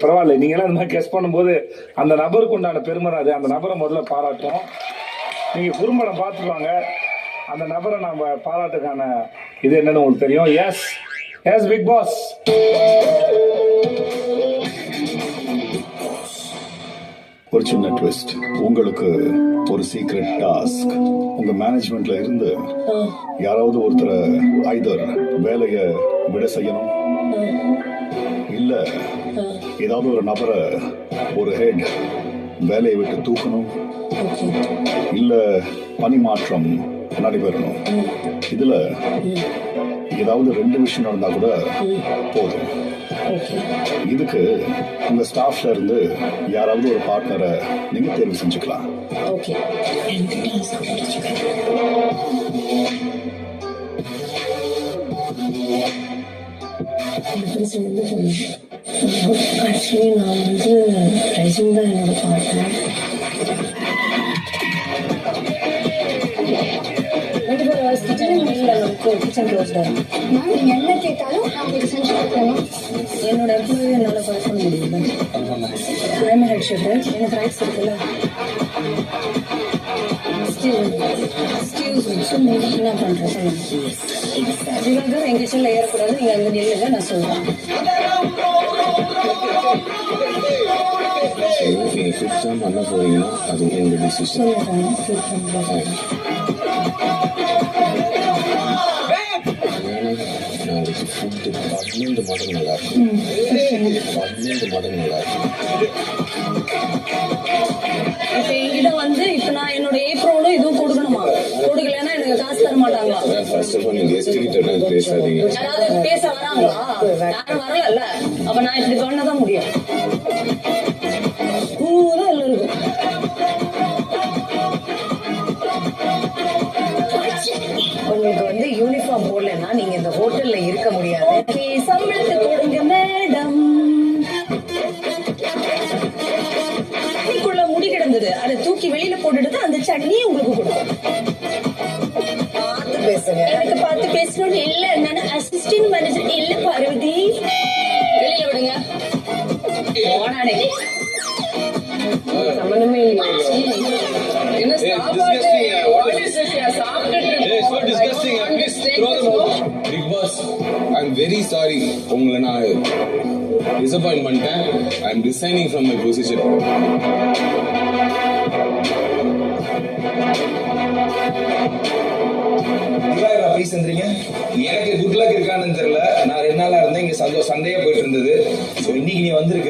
பரவாயில்ல, நீங்க எல்லாம் இந்த மாதிரி கெஸ் பண்ணும்போது அந்த நபருக்கு உண்டான பெருமை அது. அந்த நபரை முதல்ல பாராட்டுறோம். நீங்க குறும்படம் பார்த்துருவாங்க, அந்த நபரை நம்ம பாராட்டுக்கான இது என்னன்னு உங்களுக்கு தெரியும். Yes yes Bigg Boss. ஒரு சின்ன ட்விஸ்ட், உங்களுக்கு ஒரு சீக்ரெட் டாஸ்க். உங்க மேனேஜ்மெண்ட்ல இருந்து யாராவது ஒருத்தரை ஐதர் வேலையை விட செய்யணும், இல்ல ஏதாவது ஒரு நபரை ஒரு ஹெட் வேலையை விட்டு தூக்கணும், இல்ல பணிமாற்றம் நடைபெறணும். இதுல ஏதாவது 2 விஷயம் நடந்தா கூட போதும். இதுக்கு உங்க ஸ்டாஃப்ல இருந்து யாராவது ஒரு பார்ட்னரை நீங்க தேர்வு செஞ்சுக்கலாம். ஆக்சுவலி நான் ரைசிங் தான் என்னோட பார்ட்னர். என்ன கேட்டாலும் செஞ்சு கொடுக்கணும். என்னோட எம்ப்ளாயி என்னால் பண்ண முடியல. ஐம் ஹெட் ஷெஃப், எனக்கு ரைட்ஸ் இருக்குல்ல. என்ன பண்ணுறேன் சொல்லுங்க. இவங்க எங்கள் கிச்சனில் ஏறக்கூடாது, நீங்கள் அங்கே நில்லுங்க, நான் சொல்கிறேன். நீங்கள் ஃபிஃப்த் டைம் பண்ண போறீங்கன்னா அது உங்கள் டிசிஷன். நாளைக்கு ஃபுட்டு 12 மடங்கு நல்லா இருக்கும். 12 மடங்கு நல்லா இருக்கும். இப்போ என்கிட்ட இப்போ நான் என்னோட ஏப்ரோனும் இதுவும் கொடுக்கணுமா? கொடுக்கலன்னா எனக்கு காசு தர மாட்டாங்களா? ஃபர்ஸ்ட் ஆஃப் ஆல் நீங்கள் கெஸ்ட் கிட்ட பேசாதீங்க. யாராவது பேச வராங்களா? யாரும் வரல. அப்ப நான் இப்படி பண்ணதான் முடியும். பூதான் எல்லாம் இருக்கும். உங்களுக்கு யூனிஃபார்ம் போடலன்னா நீங்க இந்த ஹோட்டல்ல இருக்க முடியாது. சம்பளத்தை கொடுங்க மேடம். தண்ணிக்குள்ள முடி கிடந்தது, அதை தூக்கி வெளியில போட்டுட்டு அந்த சட்னியை உங்களுக்கு கொடுக்கும். பார்த்து பேசுங்க. எனக்கு பார்த்து பேசணும்னு இல்ல, நான் அசிஸ்டன்ட் மேனேஜர் இல்ல பார்வதி. வெளியில விடுங்க. போனானே சம்பந்தமே இல்லை. என்ன Bigg Boss, I am very sorry. உங்களை நான் டிசப்பாயிண்ட் பண்ணிட்டேன். I am resigning from my position. எனக்கு குட் லக் இருக்கான்னு தெரியல. நான் 2 நாளா இருந்தேன் இங்க சந்தையா போயிட்டு இருந்தது. இன்னைக்கு நீ வந்திருக்க.